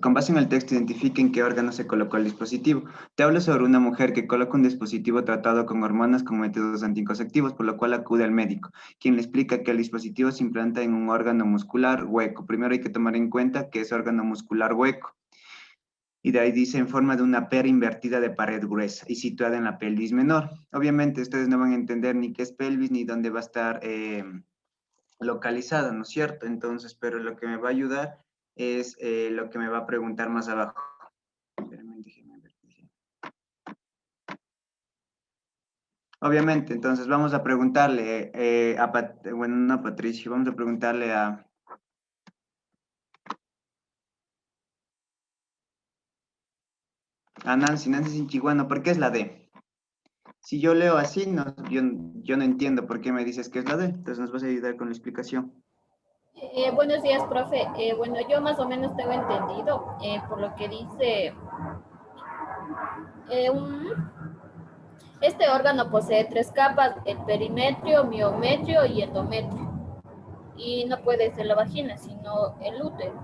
Con base en el texto, identifiquen qué órgano se colocó el dispositivo. Te hablo sobre una mujer que coloca un dispositivo tratado con hormonas con métodos anticonceptivos, por lo cual acude al médico, quien le explica que el dispositivo se implanta en un órgano muscular hueco. Primero hay que tomar en cuenta que es órgano muscular hueco. Y de ahí dice en forma de una pera invertida de pared gruesa y situada en la pelvis menor. Obviamente ustedes no van a entender ni qué es pelvis ni dónde va a estar localizada, ¿no es cierto? Entonces, pero lo que me va a ayudar es lo que me va a preguntar más abajo. Espérenme, déjenme ver. Obviamente, entonces vamos a preguntarle bueno, no a Patricio, vamos a preguntarle a Nancy Sinchiguano, ¿por qué es la D? Si yo leo así, no, yo no entiendo por qué me dices que es la D, entonces nos vas a ayudar con la explicación. Buenos días, profe. Bueno, yo más o menos tengo entendido por lo que dice, eh, un- este órgano posee tres capas, el perimetrio, miometrio y endometrio. Y no puede ser la vagina, sino el útero.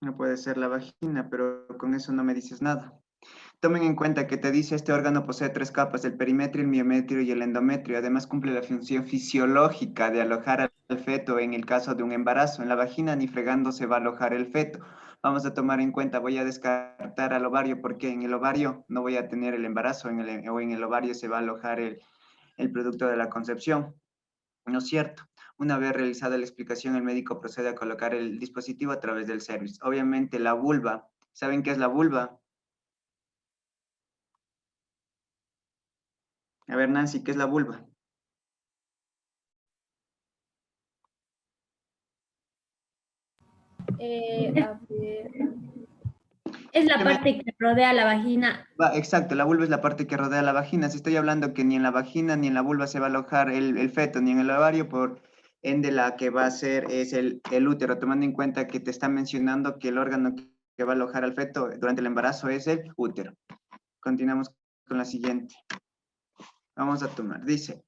No puede ser la vagina, pero con eso no me dices nada. Tomen en cuenta que te dice este órgano posee tres capas, el perimetrio, el miometrio y el endometrio. Además cumple la función fisiológica de alojar al feto en el caso de un embarazo. En la vagina ni fregando se va a alojar el feto. Vamos a tomar en cuenta, voy a descartar al ovario porque en el ovario no voy a tener el embarazo o en el ovario se va a alojar el producto de la concepción. ¿No es cierto? Una vez realizada la explicación, el médico procede a colocar el dispositivo a través del cervix. Obviamente la vulva, ¿saben qué es la vulva? A ver, Nancy, ¿qué es la vulva? A ver, Es la ¿Qué me- parte que rodea la vagina. Exacto, la vulva es la parte que rodea la vagina. Si estoy hablando que ni en la vagina ni en la vulva se va a alojar el feto, ni en el ovario, por ende la que va a ser es el útero, tomando en cuenta que te está mencionando que el órgano que va a alojar al feto durante el embarazo es el útero. Continuamos con la siguiente. Vamos a tomar, dice,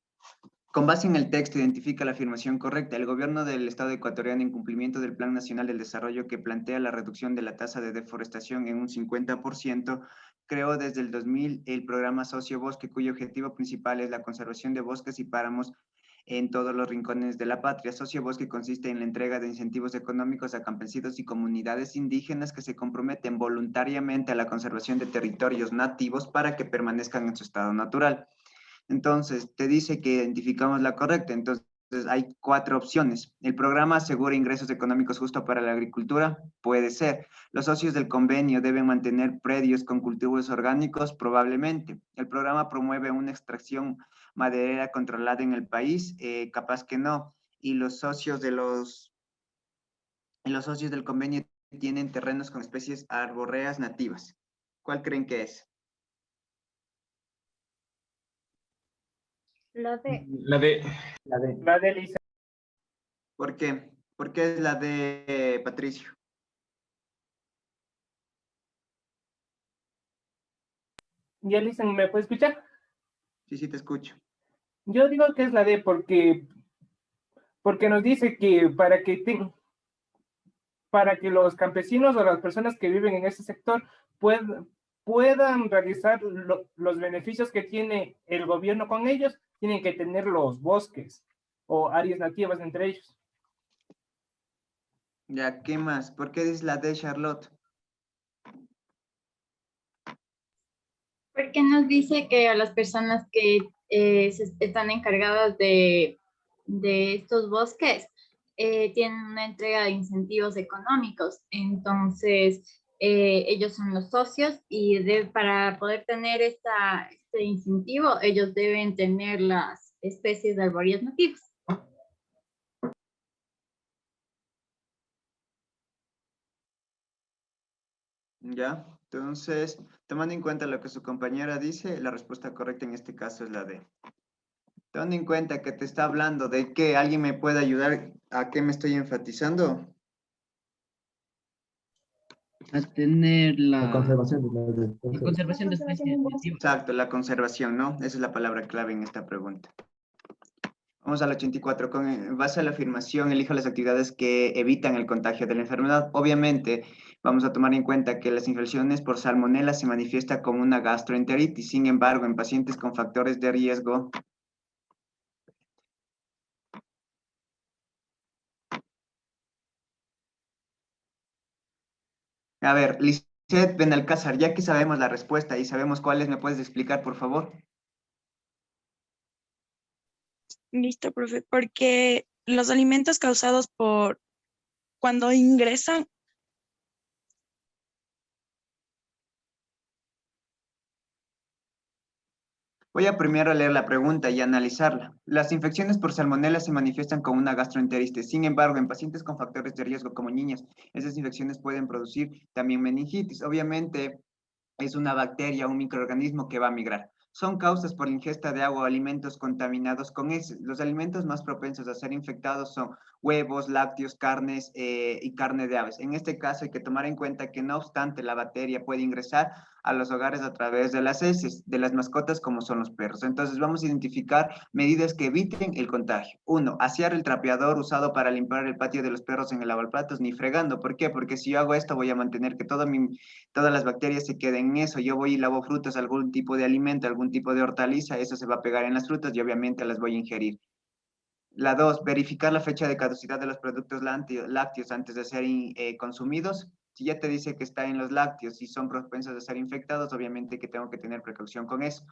con base en el texto, identifica la afirmación correcta. El gobierno del Estado ecuatoriano, en cumplimiento del Plan Nacional del Desarrollo que plantea la reducción de la tasa de deforestación en un 50%, creó desde el 2000 el programa Socio Bosque, cuyo objetivo principal es la conservación de bosques y páramos en todos los rincones de la patria. Socio Bosque consiste en la entrega de incentivos económicos a campesinos y comunidades indígenas que se comprometen voluntariamente a la conservación de territorios nativos para que permanezcan en su estado natural. Entonces, te dice que identificamos la correcta. Entonces, hay cuatro opciones. ¿El programa asegura ingresos económicos justo para la agricultura? Puede ser. ¿Los socios del convenio deben mantener predios con cultivos orgánicos? Probablemente. ¿El programa promueve una extracción maderera controlada en el país? Capaz que no. ¿Y los socios del convenio tienen terrenos con especies arbóreas nativas? ¿Cuál creen que es? La de La de, La de Lisa. ¿Por qué? ¿Por qué es la de Patricio? Ya Lisa, ¿me puede escuchar? Sí, sí, te escucho. Yo digo que es la D porque nos dice que para que los campesinos o las personas que viven en ese sector puedan realizar los beneficios que tiene el gobierno con ellos, tienen que tener los bosques o áreas nativas entre ellos. Ya, ¿qué más? ¿Por qué es la de Charlotte? Porque nos dice que a las personas que están encargadas de estos bosques tienen una entrega de incentivos económicos. Entonces, ellos son los socios y para poder tener este incentivo, ellos deben tener las especies de arbóreas nativas. Ya, entonces, tomando en cuenta lo que su compañera dice, la respuesta correcta en este caso es la D. Tomando en cuenta que te está hablando de que alguien me puede ayudar, ¿a qué me estoy enfatizando? A tener la conservación de la conservación de especies nativas. Exacto, la conservación, ¿no? Esa es la palabra clave en esta pregunta. Vamos al 84. Con base a la afirmación, elija las actividades que evitan el contagio de la enfermedad. Obviamente, vamos a tomar en cuenta que las infecciones por salmonela se manifiesta como una gastroenteritis. Sin embargo, en pacientes con factores de riesgo, a ver, Lisette Benalcázar, ya que sabemos la respuesta y sabemos cuáles, ¿me puedes explicar, por favor? Listo, profe, porque los alimentos causados por cuando ingresan, Voy a primero leer la pregunta y analizarla. Las infecciones por salmonela se manifiestan con una gastroenteritis. Sin embargo, en pacientes con factores de riesgo como niños, esas infecciones pueden producir también meningitis. Obviamente, es una bacteria, un microorganismo que va a migrar. Son causas por la ingesta de agua o alimentos contaminados con heces. Los alimentos más propensos a ser infectados son huevos, lácteos, carnes y carne de aves. En este caso hay que tomar en cuenta que no obstante la bacteria puede ingresar a los hogares a través de las heces de las mascotas como son los perros. Entonces vamos a identificar medidas que eviten el contagio. Uno, asear el trapeador usado para limpiar el patio de los perros en el lavaplatos ni fregando. ¿Por qué? Porque si yo hago esto voy a mantener que todas las bacterias se queden en eso. Yo voy y lavo frutas, algún tipo de alimento, algún tipo de hortaliza, eso se va a pegar en las frutas y obviamente las voy a ingerir. La dos, verificar la fecha de caducidad de los productos lácteos antes de ser consumidos. Si ya te dice que está en los lácteos y son propensos a ser infectados, obviamente que tengo que tener precaución con eso.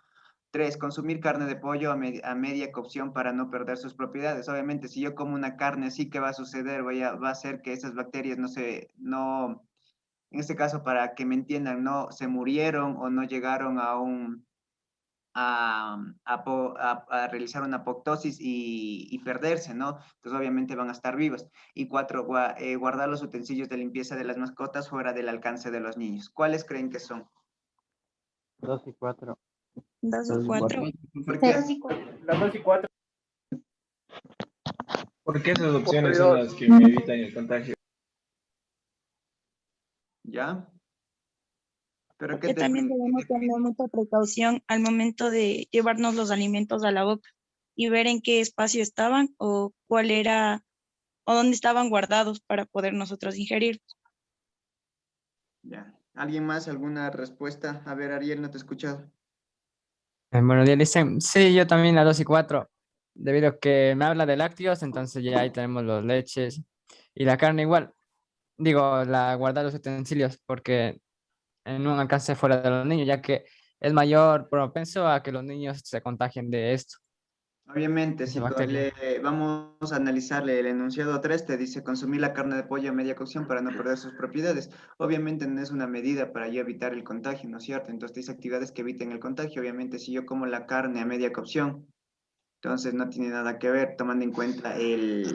Tres, consumir carne de pollo a media cocción para no perder sus propiedades. Obviamente, si yo como una carne así, ¿qué va a suceder? Va a hacer que esas bacterias en este caso, para que me entiendan, no se murieron o no llegaron a realizar una apoptosis y perderse, ¿no? Entonces, obviamente van a estar vivos. Y cuatro, guardar los utensilios de limpieza de las mascotas fuera del alcance de los niños. ¿Cuáles creen que son? 2 y 4. 2 2 o y 4. 4. ¿Por qué? Las 2 y 4. Porque esas opciones son las que me evitan el contagio. ¿Ya? ¿Pero qué Que también debemos tener mucha precaución al momento de llevarnos los alimentos a la boca y ver en qué espacio estaban o cuál era o dónde estaban guardados para poder nosotros ingerir. Ya. ¿Alguien más? ¿Alguna respuesta? A ver, Ariel, no te he escuchado. Bueno, dicen, sí, yo también la 2 y 4, debido a que me habla de lácteos, entonces ya ahí tenemos los leches y la carne igual. Digo, la guardar los utensilios porque en un alcance fuera de los niños, ya que es mayor propenso a que los niños se contagien de esto, Obviamente, esa si bacteria. vamos a analizarle el enunciado 3, te dice consumir la carne de pollo a media cocción para no perder sus propiedades. Obviamente no es una medida para yo evitar el contagio, ¿no es cierto? Entonces, dice actividades que eviten el contagio. Obviamente, si yo como la carne a media cocción, entonces no tiene nada que ver tomando en cuenta el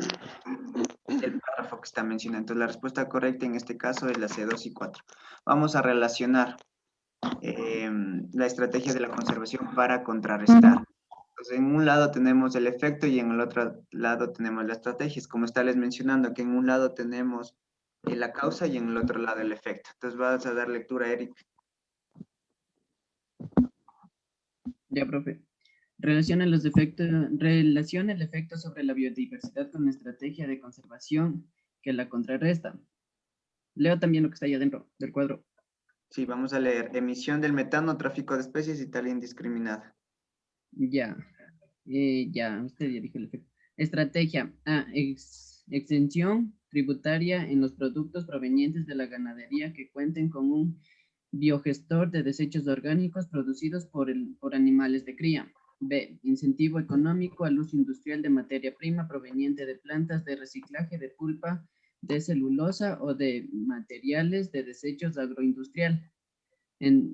párrafo que está mencionando. Entonces, la respuesta correcta en este caso es la C, 2 y 4. Vamos a relacionar la estrategia de la conservación para contrarrestar. Entonces, en un lado tenemos el efecto y en el otro lado tenemos la estrategia. Es como estarles mencionando que en un lado tenemos la causa y en el otro lado el efecto. Entonces, vas a dar lectura, Eric. Ya, profe. Relaciona el efecto sobre la biodiversidad con la estrategia de conservación que la contrarresta. Leo también lo que está ahí adentro del cuadro. Sí, vamos a leer. Emisión del metano, tráfico de especies y tala indiscriminada. Ya. Ya, usted ya dijo el efecto. Estrategia. Exención tributaria en los productos provenientes de la ganadería que cuenten con un biogestor de desechos orgánicos producidos por animales de cría. B. Incentivo económico al uso industrial de materia prima proveniente de plantas de reciclaje de pulpa de celulosa o de materiales de desechos agroindustrial.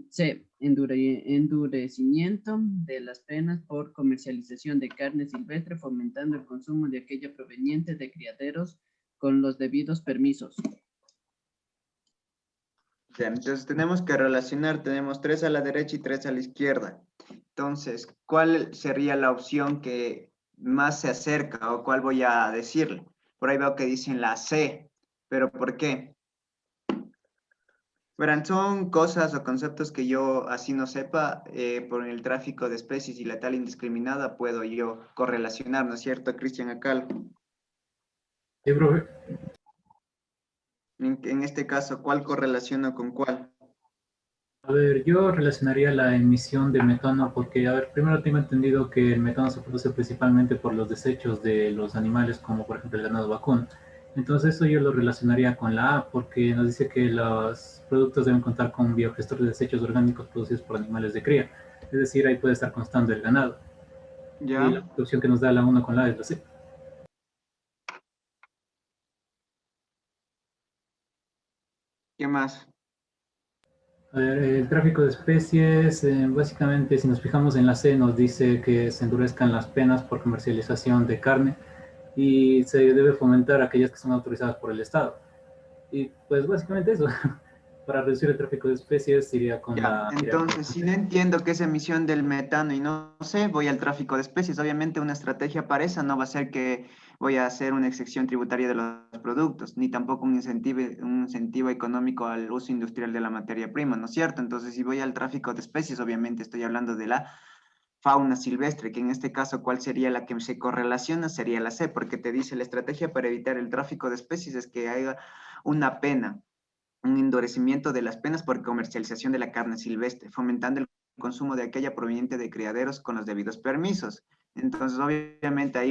C. Endurecimiento de las penas por comercialización de carne silvestre, fomentando el consumo de aquella proveniente de criaderos con los debidos permisos. Ya, entonces tenemos que relacionar, tenemos 3 a la derecha y 3 a la izquierda. Entonces, ¿cuál sería la opción que más se acerca o cuál voy a decirle? Por ahí veo que dicen la C, pero ¿por qué? Verán, son cosas o conceptos que yo así no sepa, por el tráfico de especies y la tal indiscriminada puedo yo correlacionar, ¿no es cierto, Cristian Acal? Sí, profe. En este caso, ¿cuál correlaciono con cuál? A ver, yo relacionaría la emisión de metano porque, a ver, primero tengo entendido que el metano se produce principalmente por los desechos de los animales, como por ejemplo el ganado vacuno. Entonces eso yo lo relacionaría con la A porque nos dice que los productos deben contar con un biogestor de desechos orgánicos producidos por animales de cría. Es decir, ahí puede estar constando el ganado. Y la ¿Ya? opción que nos da la 1 con la A es la C. ¿Qué más? A ver, el tráfico de especies, básicamente, si nos fijamos en la C, nos dice que se endurezcan las penas por comercialización de carne y se debe fomentar aquellas que son autorizadas por el Estado. Y pues básicamente eso, para reducir el tráfico de especies iría con Ya, la... entonces, si no entiendo qué es emisión del metano y no sé, voy al tráfico de especies. Obviamente una estrategia para esa no va a ser que voy a hacer una excepción tributaria de los productos, ni tampoco un incentivo económico al uso industrial de la materia prima, ¿no es cierto? Entonces, si voy al tráfico de especies, obviamente estoy hablando de la fauna silvestre, que en este caso, ¿cuál sería la que se correlaciona? Sería la C, porque te dice la estrategia para evitar el tráfico de especies es que haya una pena, un endurecimiento de las penas por comercialización de la carne silvestre, fomentando el consumo de aquella proveniente de criaderos con los debidos permisos. Entonces, obviamente,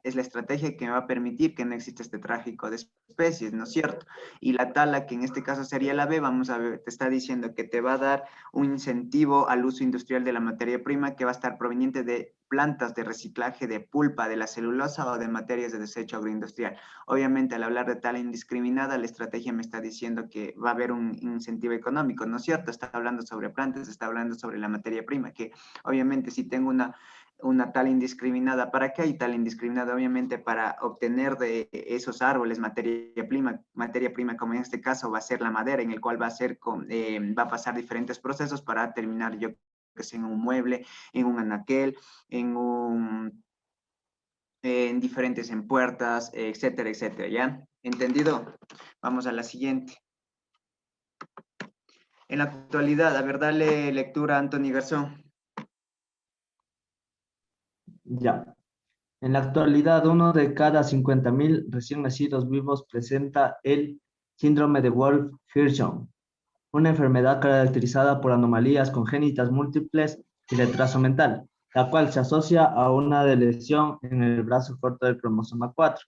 es la estrategia que me va a permitir que no exista este tráfico de especies, ¿no es cierto? Y la tala, que en este caso sería la B, vamos a ver, te está diciendo que te va a dar un incentivo al uso industrial de la materia prima que va a estar proveniente de plantas de reciclaje de pulpa de la celulosa o de materias de desecho agroindustrial. Obviamente, al hablar de tala indiscriminada, la estrategia me está diciendo que va a haber un incentivo económico, ¿no es cierto? Está hablando sobre plantas, está hablando sobre la materia prima, que obviamente si tengo una tala indiscriminada, ¿para qué hay tala indiscriminada? Obviamente para obtener de esos árboles materia prima como en este caso va a ser la madera, en el cual va a pasar diferentes procesos para terminar yo que sé, en un mueble, en un anaquel, en diferentes, en puertas, etcétera, etcétera, ¿ya? ¿Entendido? Vamos a la siguiente. En la actualidad, a ver, dale lectura a Anthony Garzón. Ya. En la actualidad, uno de cada 50.000 recién nacidos vivos presenta el síndrome de Wolff-Hirschhorn, una enfermedad caracterizada por anomalías congénitas múltiples y retraso mental, la cual se asocia a una lesión en el brazo corto del cromosoma 4,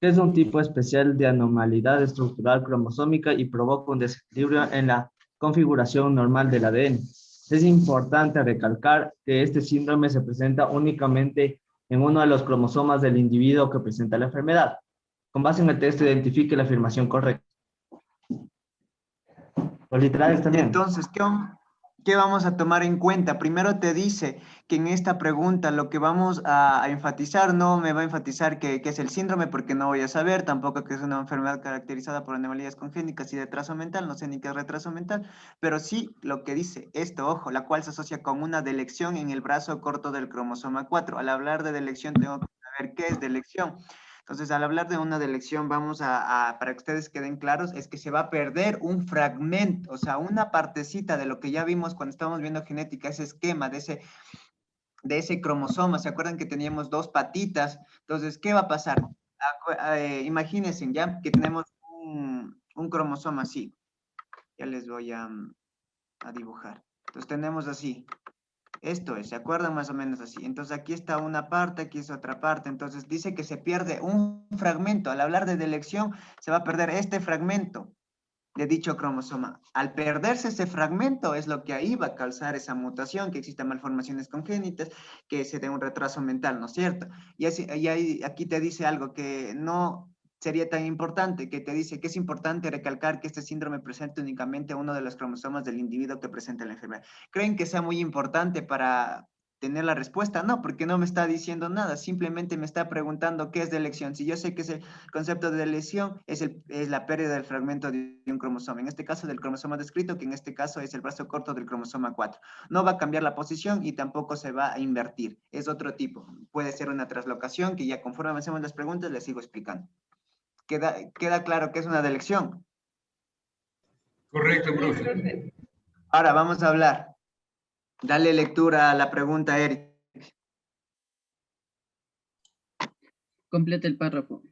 que es un tipo especial de anormalidad estructural cromosómica y provoca un desequilibrio en la configuración normal del ADN. Es importante recalcar que este síndrome se presenta únicamente en uno de los cromosomas del individuo que presenta la enfermedad. Con base en el texto, identifique la afirmación correcta. Los literales también. Entonces, ¿qué vamos a tomar en cuenta? Primero te dice que en esta pregunta lo que vamos a enfatizar, no me va a enfatizar que es el síndrome porque no voy a saber, tampoco que es una enfermedad caracterizada por anomalías congénitas y retraso mental, no sé ni qué es retraso mental, pero sí lo que dice esto, ojo, la cual se asocia con una delección en el brazo corto del cromosoma 4. Al hablar de delección tengo que saber qué es delección. Entonces, al hablar de una delección, para que ustedes queden claros, es que se va a perder un fragmento, o sea, una partecita de lo que ya vimos cuando estábamos viendo genética, ese esquema de ese cromosoma. ¿Se acuerdan que teníamos dos patitas? Entonces, ¿qué va a pasar? Imagínense ya que tenemos un cromosoma así. Ya les voy a dibujar. Entonces, tenemos así. Esto es, ¿se acuerdan más o menos así? Entonces aquí está una parte, aquí es otra parte. Entonces dice que se pierde un fragmento. Al hablar de delección, se va a perder este fragmento de dicho cromosoma. Al perderse ese fragmento es lo que ahí va a causar esa mutación, que existan malformaciones congénitas, que se dé un retraso mental, ¿no es cierto? Aquí te dice algo que no sería tan importante, que te dice que es importante recalcar que este síndrome presenta únicamente uno de los cromosomas del individuo que presenta la enfermedad. ¿Creen que sea muy importante para tener la respuesta? No, porque no me está diciendo nada, simplemente me está preguntando qué es delección. Si yo sé que ese concepto de lesión es la pérdida del fragmento de un cromosoma, en este caso del cromosoma descrito, que en este caso es el brazo corto del cromosoma 4. No va a cambiar la posición y tampoco se va a invertir, es otro tipo. Puede ser una translocación que ya conforme avancemos las preguntas les sigo explicando. ¿Queda claro que es una delección? Correcto, profe. Ahora vamos a hablar. Dale lectura a la pregunta, Eric. Completa el párrafo.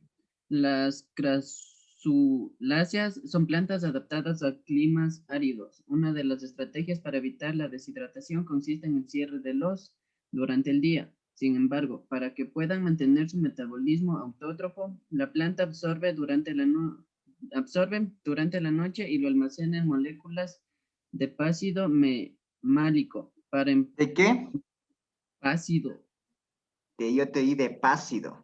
Las crasuláceas son plantas adaptadas a climas áridos. Una de las estrategias para evitar la deshidratación consiste en el cierre de los durante el día. Sin embargo, para que puedan mantener su metabolismo autótrofo, la planta absorbe durante la noche y lo almacena en moléculas de ácido málico. ¿De qué? Ácido. Yo te di de pácido.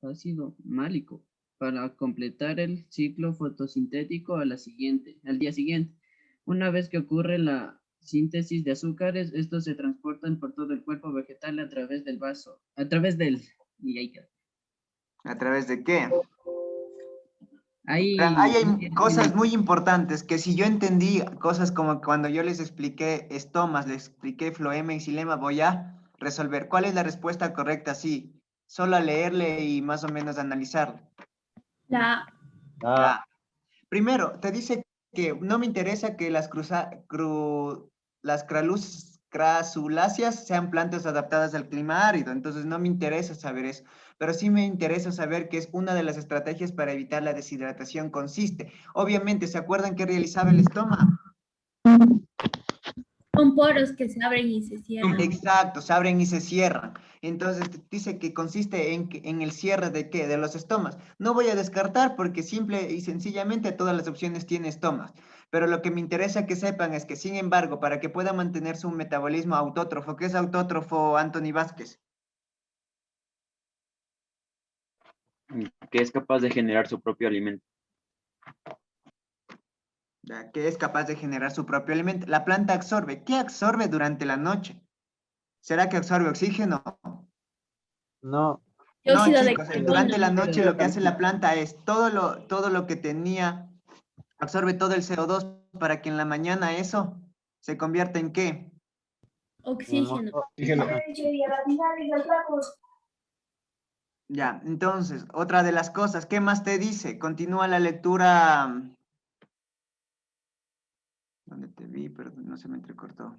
Ácido málico para completar el ciclo fotosintético al día siguiente. Una vez que ocurre la síntesis de azúcares, estos se transportan por todo el cuerpo vegetal a través del vaso, ¿a través de qué? Hay cosas muy importantes que si yo entendí, cosas como cuando yo les expliqué estomas, les expliqué floema y xilema, voy a resolver. ¿Cuál es la respuesta correcta? Sí, solo a leerle y más o menos analizarlo. Primero, te dice que no me interesa que las crasuláceas sean plantas adaptadas al clima árido, entonces no me interesa saber eso, pero sí me interesa saber que es una de las estrategias para evitar la deshidratación consiste. Obviamente, ¿se acuerdan qué realizaba el estómago? Son poros que se abren y se cierran. Exacto, se abren y se cierran. Entonces dice que consiste en el cierre de ¿qué? De los estomas. No voy a descartar porque simple y sencillamente todas las opciones tienen estomas. Pero lo que me interesa que sepan es que, sin embargo, para que pueda mantenerse un metabolismo autótrofo, ¿qué es autótrofo, Anthony Vázquez? Que es capaz de generar su propio alimento. Que es capaz de generar su propio alimento. La planta absorbe. ¿Qué absorbe durante la noche? ¿Será que absorbe oxígeno? No. No, chicos, durante la noche lo que hace la planta es todo lo que tenía, absorbe todo el CO2 para que en la mañana eso se convierta en ¿qué? Oxígeno. Ya, entonces, otra de las cosas, ¿qué más te dice? Continúa la lectura. ¿Dónde te vi? Perdón, no se me entrecortó.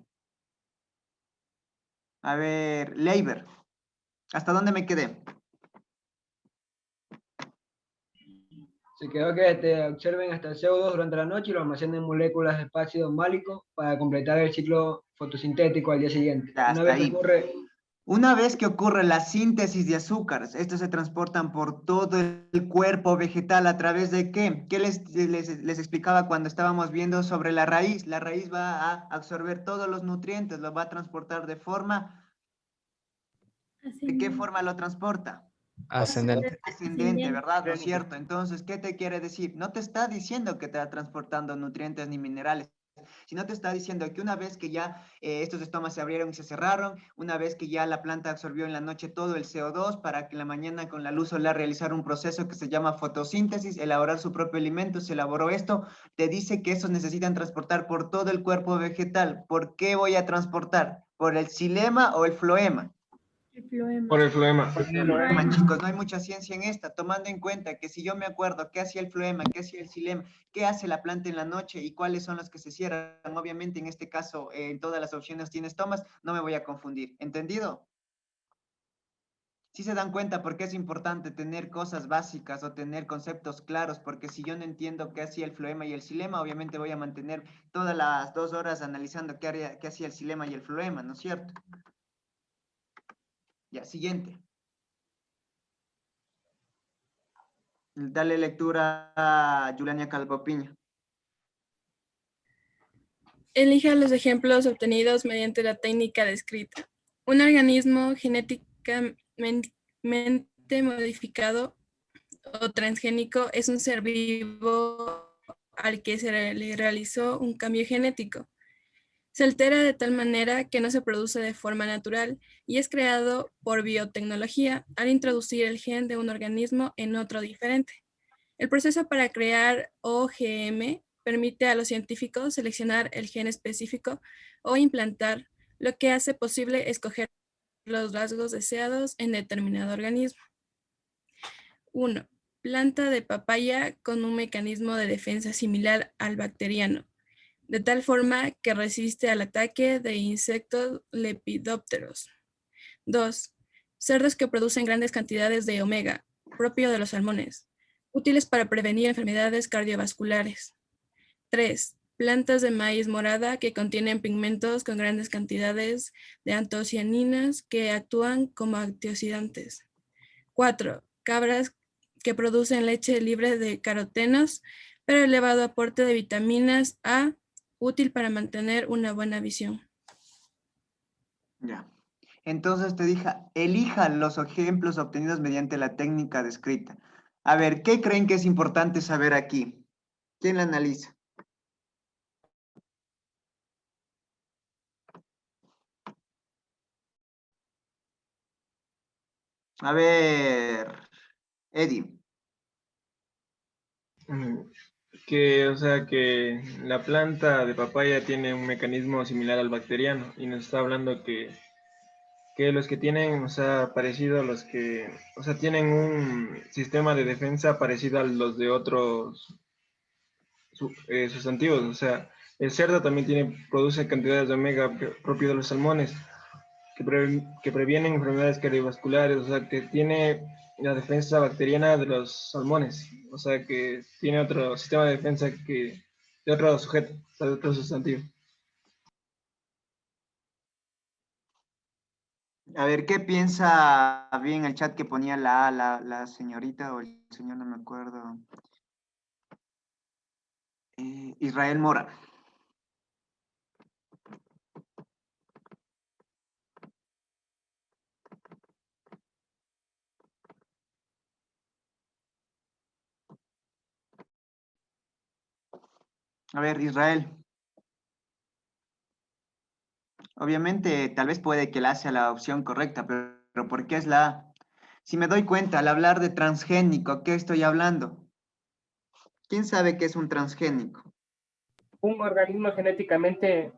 A ver, Leiber, ¿hasta dónde me quedé? Se quedó que te observen hasta el CO2 durante la noche y lo almacenen en moléculas de ácido málico para completar el ciclo fotosintético al día siguiente. Ya, Una vez que ocurre la síntesis de azúcares, estos se transportan por todo el cuerpo vegetal a través de ¿qué? ¿Qué les explicaba cuando estábamos viendo sobre la raíz? La raíz va a absorber todos los nutrientes, lo va a transportar de forma... ¿De qué forma lo transporta? Ascendente. Ascendente, ¿verdad? ¿No es cierto? Entonces, ¿qué te quiere decir? No te está diciendo que te va transportando nutrientes ni minerales, sino te está diciendo que una vez que ya estos estomas se abrieron y se cerraron, una vez que ya la planta absorbió en la noche todo el CO2 para que en la mañana con la luz solar realizar un proceso que se llama fotosíntesis, elaborar su propio alimento, se elaboró esto, te dice que esos necesitan transportar por todo el cuerpo vegetal. ¿Por qué voy a transportar? ¿Por el xilema o el floema? Por el floema. Chicos, no hay mucha ciencia en esta, tomando en cuenta que si yo me acuerdo qué hacía el floema, qué hacía el xilema, qué hace la planta en la noche y cuáles son los que se cierran, obviamente en este caso en todas las opciones tiene estomas, no me voy a confundir. ¿Entendido? Sí se dan cuenta por qué es importante tener cosas básicas o tener conceptos claros, porque si yo no entiendo qué hacía el floema y el xilema, obviamente voy a mantener todas las 2 horas analizando qué hacía el xilema y el floema, ¿no es cierto? Ya, siguiente. Dale lectura a Juliana Calvopiña. Elija los ejemplos obtenidos mediante la técnica descrita. Un organismo genéticamente modificado o transgénico es un ser vivo al que se le realizó un cambio genético. Se altera de tal manera que no se produce de forma natural y es creado por biotecnología al introducir el gen de un organismo en otro diferente. El proceso para crear OGM permite a los científicos seleccionar el gen específico o implantar, lo que hace posible escoger los rasgos deseados en determinado organismo. 1. planta de papaya con un mecanismo de defensa similar al bacteriano, de tal forma que resiste al ataque de insectos lepidópteros. 2. Cerdos que producen grandes cantidades de omega, propio de los salmones, útiles para prevenir enfermedades cardiovasculares. 3. Plantas de maíz morada que contienen pigmentos con grandes cantidades de antocianinas que actúan como antioxidantes. 4. Cabras que producen leche libre de carotenos, pero elevado aporte de vitaminas A, útil para mantener una buena visión. Ya. Entonces te dije, elija los ejemplos obtenidos mediante la técnica descrita. A ver, ¿qué creen que es importante saber aquí? ¿Quién la analiza? A ver, Eddie. Que, o sea, que la planta de papaya tiene un mecanismo similar al bacteriano y nos está hablando que los que tienen, o sea, parecido a los que, o sea, tienen un sistema de defensa parecido a los de otros sustantivos, o sea, el cerdo también produce cantidades de omega propio de los salmones, que previenen enfermedades cardiovasculares, o sea, que tiene la defensa bacteriana de los salmones, o sea, que tiene otro sistema de defensa que de otro sujeto, o sea, de otro sustantivo. A ver, ¿qué piensa bien el chat que ponía la señorita o el señor, no me acuerdo? Israel Mora. A ver, Israel. Obviamente, tal vez puede que la sea la opción correcta, pero ¿por qué es la A? Si me doy cuenta, al hablar de transgénico, ¿qué estoy hablando? ¿Quién sabe qué es un transgénico? Un organismo genéticamente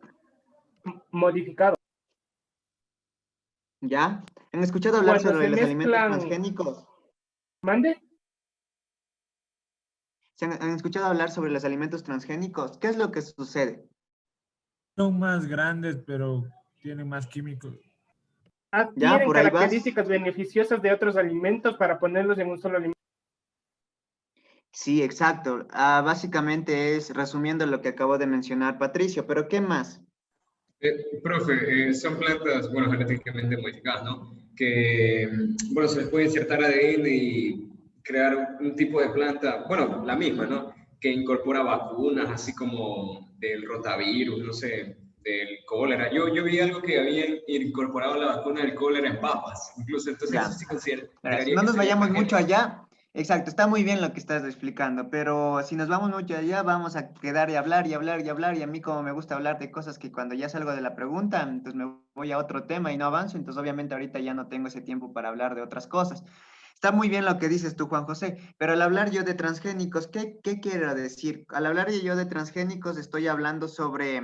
modificado. ¿Ya? ¿Han escuchado hablar Cuando sobre se los alimentos mezclan- transgénicos? ¿Mande? ¿Han escuchado hablar sobre los alimentos transgénicos? ¿Qué es lo que sucede? Son más grandes, pero tienen más químicos. Adquieren por ahí vas. características beneficiosas de otros alimentos para ponerlos en un solo alimento. Sí, exacto. Básicamente es resumiendo lo que acabo de mencionar Patricio, pero ¿qué más? Profe, son plantas, bueno, genéticamente modificadas, ¿no? Que, bueno, se les puede insertar ADN y crear un tipo de planta, bueno, la misma, ¿no? Que incorpora vacunas, así como del rotavirus, no sé, del cólera. Yo vi algo que habían incorporado la vacuna del cólera en papas, incluso, entonces Ya. eso sí consideraría No que nos sería vayamos mucho transgénico. allá. Exacto, está muy bien lo que estás explicando, pero si nos vamos mucho allá, vamos a quedar y hablar y hablar y hablar, y a mí como me gusta hablar de cosas que cuando ya salgo de la pregunta, entonces me voy a otro tema y no avanzo, entonces obviamente ahorita ya no tengo ese tiempo para hablar de otras cosas. Está muy bien lo que dices tú, Juan José, pero al hablar yo de transgénicos, ¿qué quiero decir? Al hablar yo de transgénicos estoy hablando sobre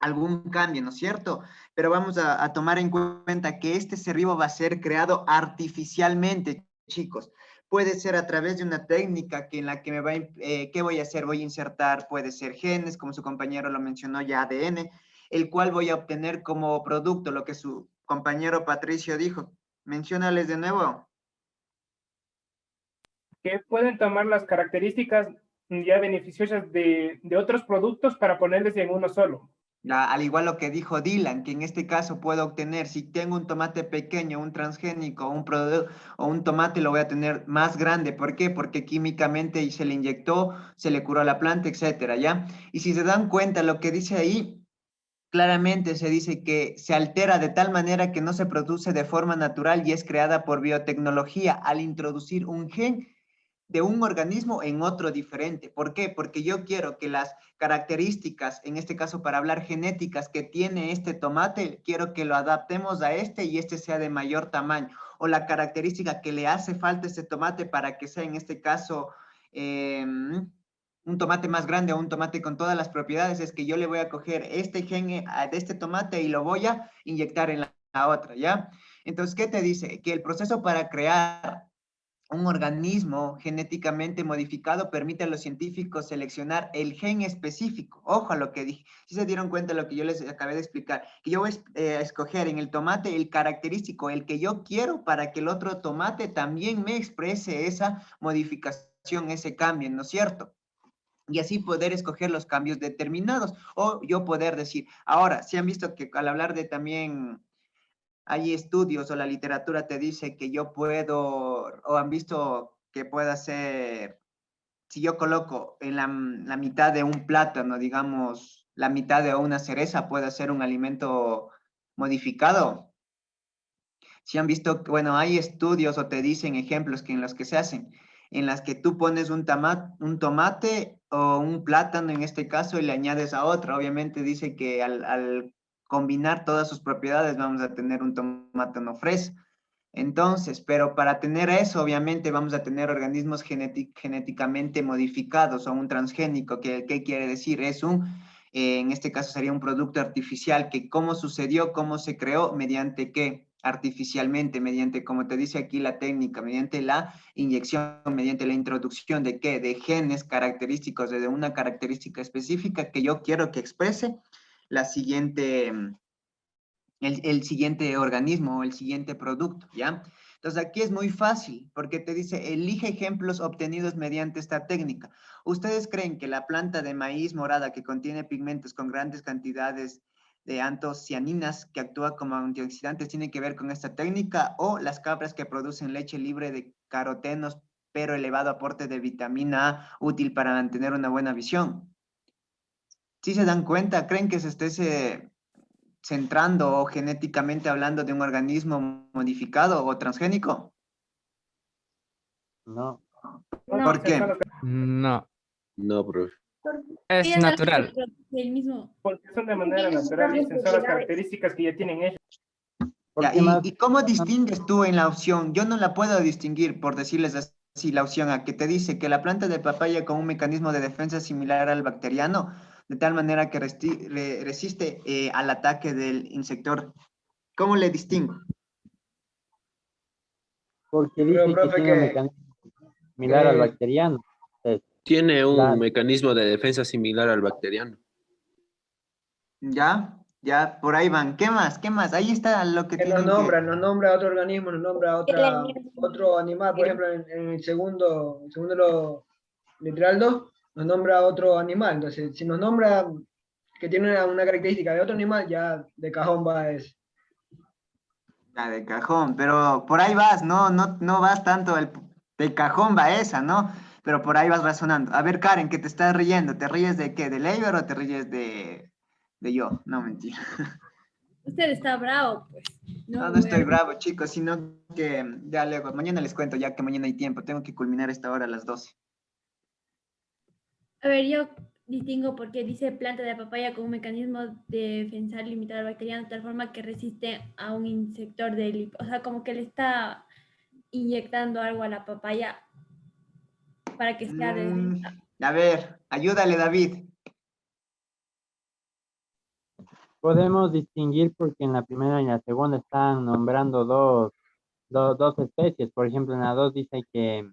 algún cambio, ¿no es cierto? Pero vamos a tomar en cuenta que este ser vivo va a ser creado artificialmente, chicos. Puede ser a través de una técnica que en la que ¿qué voy a hacer? Voy a insertar, puede ser genes, como su compañero lo mencionó ya, ADN, el cual voy a obtener como producto, lo que su compañero Patricio dijo. Menciónales de nuevo. Que pueden tomar las características ya beneficiosas de otros productos para ponerles en uno solo. Al igual lo que dijo Dylan, que en este caso puedo obtener, si tengo un tomate pequeño, un transgénico, o un tomate lo voy a tener más grande. ¿Por qué? Porque químicamente se le inyectó, se le curó la planta, etcétera, ¿ya? Y si se dan cuenta, lo que dice ahí, claramente se dice que se altera de tal manera que no se produce de forma natural y es creada por biotecnología al introducir un gen de un organismo en otro diferente. ¿Por qué? Porque yo quiero que las características, en este caso para hablar genéticas, que tiene este tomate, quiero que lo adaptemos a este y este sea de mayor tamaño. O la característica que le hace falta a este tomate para que sea, en este caso, un tomate más grande o un tomate con todas las propiedades, es que yo le voy a coger este gen de este tomate y lo voy a inyectar en la otra, ¿ya? Entonces, ¿qué te dice? Que el proceso para crear un organismo genéticamente modificado permite a los científicos seleccionar el gen específico. Ojo a lo que dije. Si se dieron cuenta de lo que yo les acabé de explicar, que yo voy a escoger en el tomate el característico, el que yo quiero para que el otro tomate también me exprese esa modificación, ese cambio, ¿no es cierto? Y así poder escoger los cambios determinados. O yo poder decir, ahora, si han visto que al hablar de también hay estudios o la literatura te dice que yo puedo, o han visto que pueda ser, si yo coloco en la mitad de un plátano, digamos, la mitad de una cereza, puede ser un alimento modificado. Si han visto, bueno, hay estudios o te dicen ejemplos que en los que se hacen, en las que tú pones un tomate o un plátano en este caso y le añades a otro. Obviamente dice que al combinar todas sus propiedades vamos a tener un tomate no fresa. Entonces, pero para tener eso, obviamente vamos a tener organismos genéticamente modificados o un transgénico, que ¿qué quiere decir? Es en este caso sería un producto artificial, que cómo sucedió, cómo se creó, mediante qué, artificialmente, mediante, como te dice aquí la técnica, mediante la inyección, mediante la introducción de qué, de genes característicos, de una característica específica que yo quiero que exprese la siguiente, el siguiente organismo o el siguiente producto, ¿ya? Entonces aquí es muy fácil porque te dice, elige ejemplos obtenidos mediante esta técnica. ¿Ustedes creen que la planta de maíz morada que contiene pigmentos con grandes cantidades de antocianinas que actúa como antioxidantes tiene que ver con esta técnica, o las cabras que producen leche libre de carotenos pero elevado aporte de vitamina A útil para mantener una buena visión? ¿Sí se dan cuenta? ¿Creen que se esté centrando o genéticamente hablando de un organismo modificado o transgénico? No. ¿Por qué? No, No, profe. es Ellos natural. el mismo. Porque son de manera natural y son las características que ya tienen ellos. Ya, ¿y cómo distingues tú en la opción? Yo no la puedo distinguir, por decirles así, la opción A, que te dice que la planta de papaya con un mecanismo de defensa similar al bacteriano, de tal manera que resiste al ataque del insector. ¿Cómo le distingo? Porque Pero, dice que profe, tiene un mecanismo similar al bacteriano. Tiene un La- mecanismo de defensa similar al bacteriano. Ya, ya, por ahí van. ¿Qué más? ¿Qué más? Ahí está lo que que tienen nos nombra otro organismo, nos nombra otro animal, por ejemplo, en el segundo literal 2, nos nombra otro animal. Entonces, si nos nombra que tiene una característica de otro animal, ya de cajón va a eso. Ya, de cajón, pero por ahí vas, no vas tanto de cajón va esa, ¿no? Pero por ahí vas razonando. A ver, Karen, que te estás riendo, ¿te ríes de qué? ¿De Leiber o te ríes de yo? No, mentira. Usted está bravo, pues. No, no voy estoy a- bravo, chicos, sino que ya luego, mañana les cuento, ya que mañana hay tiempo, tengo que culminar esta hora a las 12. A ver, yo distingo porque dice planta de papaya con un mecanismo de defensa limitado al bacteriano de tal forma que resiste a un insector o sea, como que le está inyectando algo a la papaya para que sea resistente. A ver, ayúdale, David. Podemos distinguir porque en la primera y la segunda están nombrando dos especies. Por ejemplo, en la 2 dice que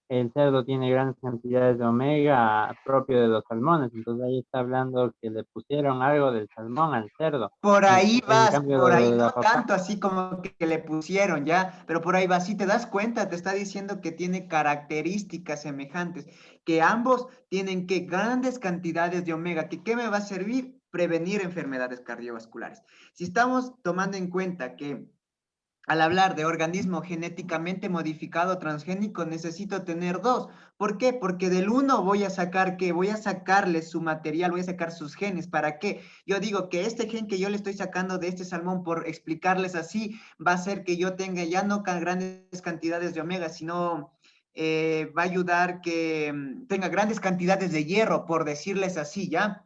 el cerdo tiene grandes cantidades de omega propio de los salmones. Entonces ahí está hablando que le pusieron algo del salmón al cerdo. Por ahí En vas, cambio, por lo ahí de la no papaya, tanto así como que le pusieron ya, pero por ahí vas. Si te das cuenta, te está diciendo que tiene características semejantes, que ambos tienen que grandes cantidades de omega, que ¿qué me va a servir? Prevenir enfermedades cardiovasculares. Si estamos tomando en cuenta que al hablar de organismo genéticamente modificado transgénico, necesito tener dos. ¿Por qué? Porque del uno voy a sacar, ¿qué? Voy a sacarle su material, voy a sacar sus genes. ¿Para qué? Yo digo que este gen que yo le estoy sacando de este salmón, por explicarles así, va a hacer que yo tenga ya no grandes cantidades de omega, sino va a ayudar que tenga grandes cantidades de hierro, por decirles así, ¿ya?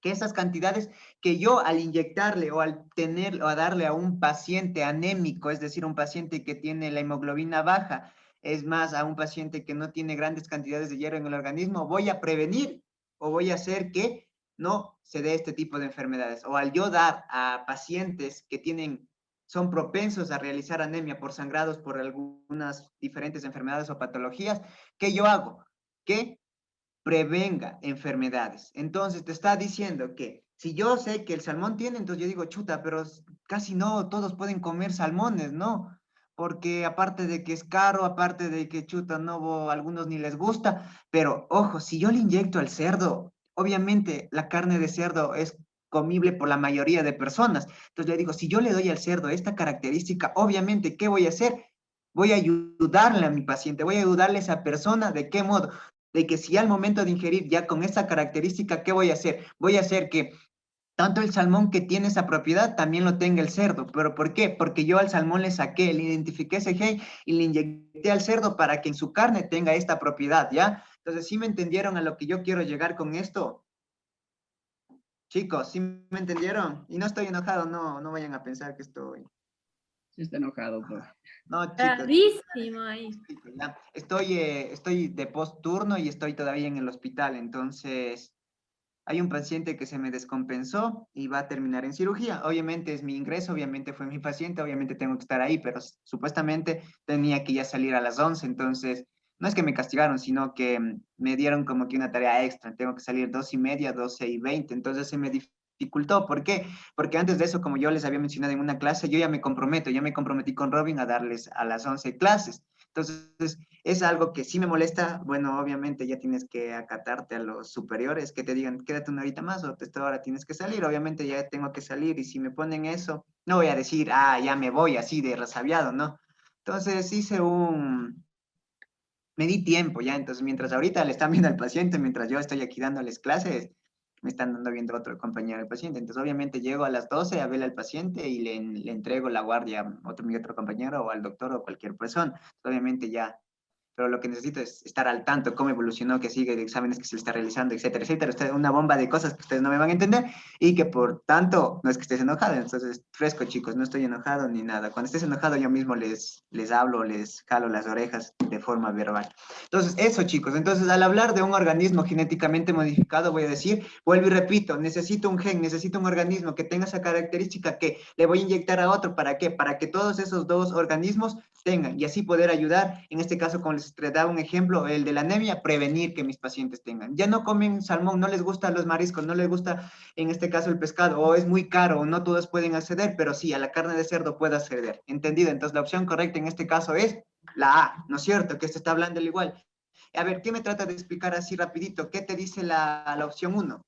Que esas cantidades que yo al inyectarle o al tener o a darle a un paciente anémico, es decir, un paciente que tiene la hemoglobina baja, es más, a un paciente que no tiene grandes cantidades de hierro en el organismo, voy a prevenir o voy a hacer que no se dé este tipo de enfermedades. O al yo dar a pacientes que tienen son propensos a realizar anemia por sangrados por algunas diferentes enfermedades o patologías, ¿qué yo hago? Que prevenga enfermedades. Entonces te está diciendo que si yo sé que el salmón tiene, entonces yo digo, chuta, pero casi no todos pueden comer salmones, ¿no? Porque aparte de que es caro, aparte de que chuta, no, algunos ni les gusta, pero ojo, si yo le inyecto al cerdo, obviamente la carne de cerdo es comible por la mayoría de personas. Entonces le digo, si yo le doy al cerdo esta característica, obviamente, ¿qué voy a hacer? Voy a ayudarle a mi paciente, voy a ayudarle a esa persona, ¿de qué modo? De que si al momento de ingerir ya con esta característica, ¿qué voy a hacer? Voy a hacer que tanto el salmón que tiene esa propiedad también lo tenga el cerdo. ¿Pero por qué? Porque yo al salmón le saqué, le identifiqué ese gen y le inyecté al cerdo para que en su carne tenga esta propiedad, ¿ya? Entonces, ¿sí me entendieron a lo que yo quiero llegar con esto? Chicos, ¿sí me entendieron? Y no estoy enojado, no vayan a pensar que estoy... Sí está enojado, profe. No, chicos. Bravísimo ahí. Ya. Estoy de post turno y estoy todavía en el hospital, entonces hay un paciente que se me descompensó y va a terminar en cirugía. Obviamente es mi ingreso, obviamente fue mi paciente, obviamente tengo que estar ahí, pero supuestamente tenía que ya salir a las 11, entonces no es que me castigaron, sino que me dieron como que una tarea extra, tengo que salir 2:30, 12:20, entonces se me dificultó. ¿Por qué? Porque antes de eso, como yo les había mencionado en una clase, yo ya me comprometí con Robin a darles a las 11 clases. Entonces, es algo que sí me molesta. Bueno, obviamente ya tienes que acatarte a los superiores que te digan, quédate una horita más o esta hora tienes que salir. Obviamente ya tengo que salir y si me ponen eso, no voy a decir, ya me voy así de resabiado, ¿no? Entonces me di tiempo ya. Entonces, mientras ahorita le están viendo al paciente, mientras yo estoy aquí dándoles clases, me están dando viendo otro compañero del paciente. Entonces, obviamente llego a las 12 a verle al paciente y le entrego la guardia a mi otro compañero o al doctor o cualquier persona. Obviamente ya, pero lo que necesito es estar al tanto, cómo evolucionó, que sigue de exámenes que se le está realizando, etcétera, etcétera. Una bomba de cosas que ustedes no me van a entender y que por tanto, no es que estés enojado. Entonces, fresco, chicos, no estoy enojado ni nada. Cuando estés enojado, yo mismo les hablo, les jalo las orejas de forma verbal. Entonces, eso, chicos. Entonces, al hablar de un organismo genéticamente modificado, voy a decir, vuelvo y repito, necesito un gen, necesito un organismo que tenga esa característica que le voy a inyectar a otro. ¿Para qué? Para que todos esos dos organismos tengan y así poder ayudar, en este caso, como les daba un ejemplo, el de la anemia, prevenir que mis pacientes tengan. Ya no comen salmón, no les gustan los mariscos, no les gusta, en este caso, el pescado, o es muy caro, o no todos pueden acceder, pero sí, a la carne de cerdo puede acceder. ¿Entendido? Entonces, la opción correcta en este caso es la A, ¿no es cierto? Que esto está hablando al igual. A ver, ¿qué me trata de explicar así rapidito? ¿Qué te dice la opción 1?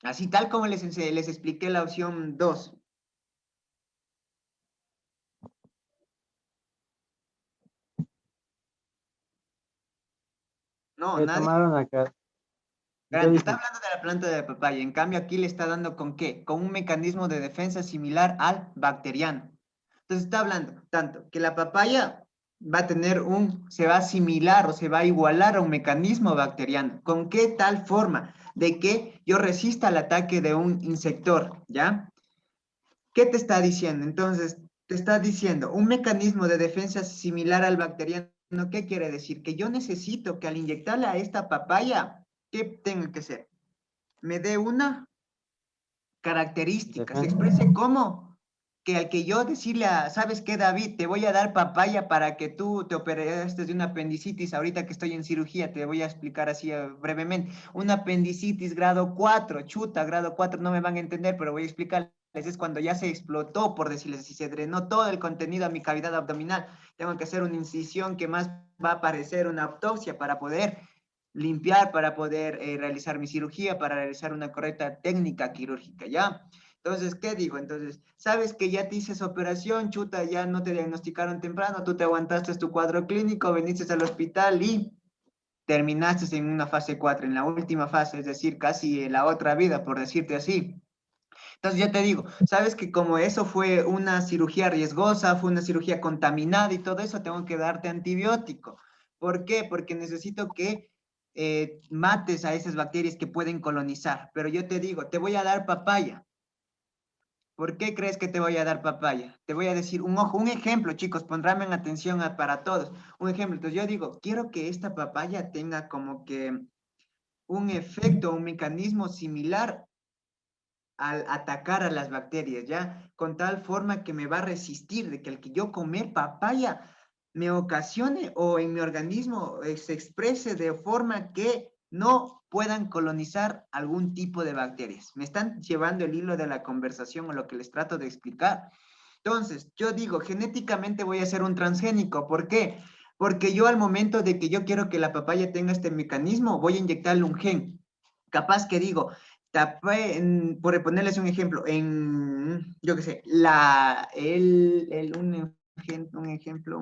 Así tal como les expliqué la opción 2. No, nadie. Tomaron acá. Grande, está hablando de la planta de la papaya, en cambio aquí le está dando ¿con qué? Con un mecanismo de defensa similar al bacteriano. Entonces está hablando tanto que la papaya va a tener se va a asimilar o se va a igualar a un mecanismo bacteriano. ¿Con qué tal forma? De que yo resista el ataque de un insector, ¿ya? ¿Qué te está diciendo? Entonces, te está diciendo un mecanismo de defensa similar al bacteriano. ¿Qué quiere decir? Que yo necesito que al inyectarle a esta papaya, ¿qué tenga que ser? Me dé una característica, se exprese como que al que yo decirle ¿sabes qué, David? Te voy a dar papaya para que tú te operes de una apendicitis, ahorita que estoy en cirugía, te voy a explicar así brevemente, una apendicitis grado 4, chuta, grado 4, no me van a entender, pero voy a explicarles, es cuando ya se explotó, por decirles así, se drenó todo el contenido a mi cavidad abdominal, tengo que hacer una incisión que más va a parecer una autopsia para poder limpiar, para poder realizar mi cirugía, para realizar una correcta técnica quirúrgica, ¿ya? Entonces, ¿qué digo? Entonces, sabes que ya te hice esa operación, chuta, ya no te diagnosticaron temprano, tú te aguantaste tu cuadro clínico, viniste al hospital y terminaste en una fase 4, en la última fase, es decir, casi la otra vida, por decirte así. Entonces, ya te digo, sabes que como eso fue una cirugía riesgosa, fue una cirugía contaminada y todo eso, tengo que darte antibiótico. ¿Por qué? Porque necesito que mates a esas bacterias que pueden colonizar. Pero yo te digo, te voy a dar papaya. ¿Por qué crees que te voy a dar papaya? Te voy a decir un ejemplo, chicos, pondrán en atención para todos. Un ejemplo, entonces yo digo, quiero que esta papaya tenga como que un efecto, un mecanismo similar al atacar a las bacterias, ¿ya? Con tal forma que me va a resistir de que al que yo comer papaya me ocasione o en mi organismo se exprese de forma que no puedan colonizar algún tipo de bacterias. Me están llevando el hilo de la conversación o lo que les trato de explicar. Entonces, yo digo, genéticamente voy a ser un transgénico. ¿Por qué? Porque yo al momento de que yo quiero que la papaya tenga este mecanismo, voy a inyectarle un gen. Capaz que digo, por ponerles un ejemplo, yo qué sé, un ejemplo,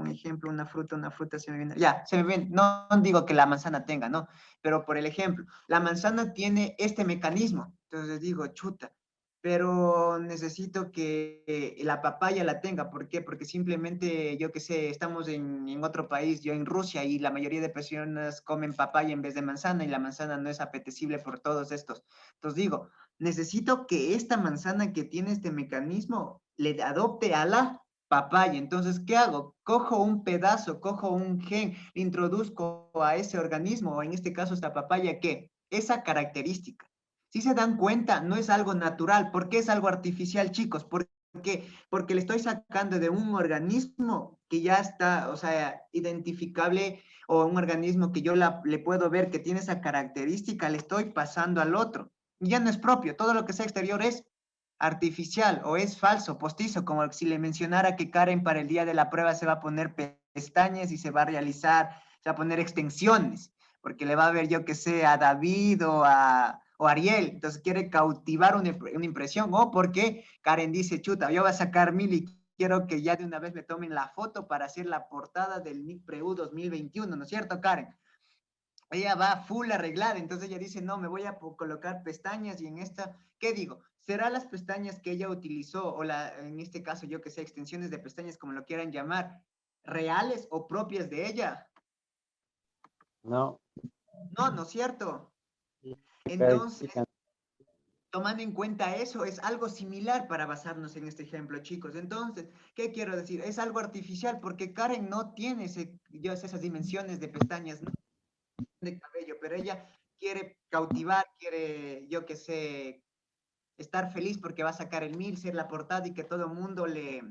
una fruta, se me viene, ya, se me viene, no digo que la manzana tenga, no, pero por el ejemplo, la manzana tiene este mecanismo, entonces digo, chuta, pero necesito que la papaya la tenga. ¿Por qué? Porque simplemente, yo qué sé, estamos en otro país, yo en Rusia, y la mayoría de personas comen papaya en vez de manzana, y la manzana no es apetecible por todos estos. Entonces digo, necesito que esta manzana que tiene este mecanismo le adopte a la papaya. Entonces, ¿qué hago? Cojo un pedazo, cojo un gen, le introduzco a ese organismo, o en este caso esta papaya, ¿qué? Esa característica. Si se dan cuenta, no es algo natural. ¿Por qué es algo artificial, chicos? ¿Por qué? Porque le estoy sacando de un organismo que ya está, o sea, identificable, o un organismo que yo le puedo ver que tiene esa característica, le estoy pasando al otro. Y ya no es propio. Todo lo que sea exterior es artificial o es falso, postizo, como si le mencionara que Karen para el día de la prueba se va a poner pestañas y se va a realizar, se va a poner extensiones, porque le va a ver, yo que sé, a David o Ariel, entonces quiere cautivar una impresión, o porque Karen dice, chuta, yo voy a sacar 1000 y quiero que ya de una vez me tomen la foto para hacer la portada del Nick Preu 2021, ¿no es cierto, Karen? Ella va full arreglada, entonces ella dice, no, me voy a colocar pestañas, y en esta, ¿qué digo? ¿Será las pestañas que ella utilizó, o en este caso, yo que sé, extensiones de pestañas, como lo quieran llamar, reales o propias de ella? No. No, ¿no es cierto? Entonces, tomando en cuenta eso, es algo similar para basarnos en este ejemplo, chicos. Entonces, ¿qué quiero decir? Es algo artificial, porque Karen no tiene esas dimensiones de pestañas, ¿no?, de cabello, pero ella quiere cautivar, quiere, yo que sé, estar feliz porque va a sacar el 1000, ser la portada, y que todo el mundo le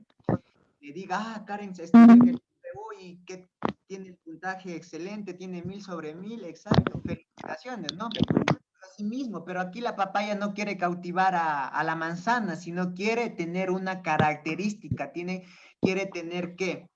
diga, ah, Karen se estudió en el PU y que tiene el puntaje excelente, tiene 1000 sobre 1000, exacto, felicitaciones, ¿no? Así mismo, pero aquí la papaya no quiere cautivar a la manzana, sino quiere tener una característica, quiere tener ¿qué?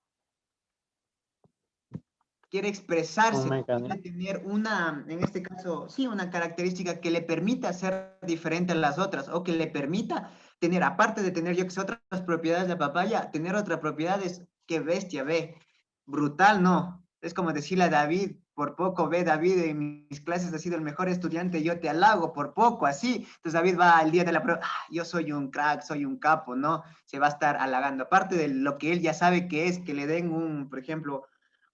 Quiere expresarse, quiere tener una, en este caso, sí, una característica que le permita ser diferente a las otras, o que le permita tener, aparte de tener, yo que sé, otras propiedades de papaya, tener otras propiedades. ¡Qué bestia, ve! Brutal, ¿no? Es como decirle a David, por poco, ve, David, en mis clases has sido el mejor estudiante, yo te halago, por poco, así. Entonces David va al día de la prueba, yo soy un crack, soy un capo, ¿no? Se va a estar halagando. Aparte de lo que él ya sabe que es, que le den por ejemplo,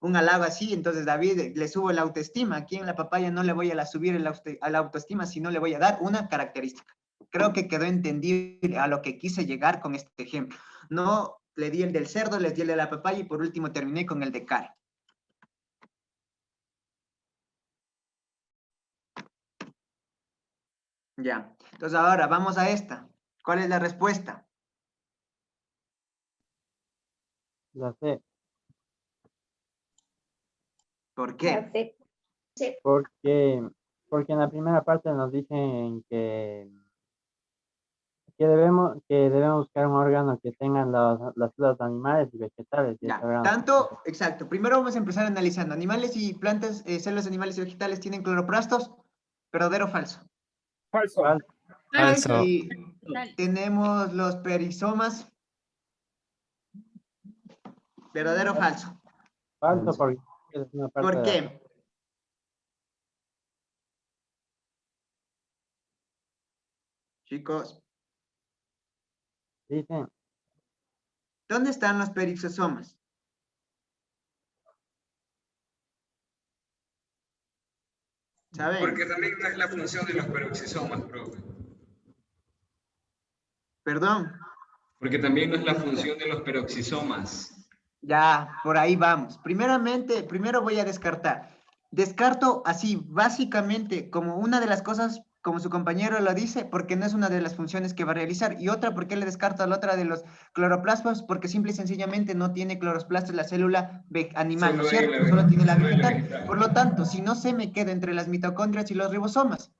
un halago así, entonces David le subo la autoestima. Aquí en la papaya no le voy a subir a la autoestima, sino le voy a dar una característica. Creo que quedó entendible a lo que quise llegar con este ejemplo. No le di el del cerdo, les di el de la papaya, y por último terminé con el de Karen. Ya, entonces ahora vamos a esta. ¿Cuál es la respuesta? La C. ¿Por qué? Porque en la primera parte nos dicen que debemos buscar un órgano que tengan las células animales y vegetales. Ya, tanto, exacto. Primero vamos a empezar analizando. ¿Animales y plantas, células animales y vegetales tienen cloroplastos? ¿Verdadero o falso? Falso. Falso. Y tenemos los perisomas. ¿Verdadero o falso? Falso, porque es una parte ¿Por qué? Chicos. Dicen. ¿Dónde están los perisomas? ¿Saben? Porque también no es la función de los peroxisomas, profe. ¿Perdón? Porque también no es la función de los peroxisomas. Ya, por ahí vamos. Primero voy a descartar. Descarto así, básicamente, como una de las cosas como su compañero lo dice, porque no es una de las funciones que va a realizar. Y otra, ¿por qué le descarto a la otra de los cloroplastos? Porque simple y sencillamente no tiene cloroplastos la célula animal, ¿no es cierto? Solo tiene la vegetal. Por lo tanto, si no se me queda entre las mitocondrias y los ribosomas.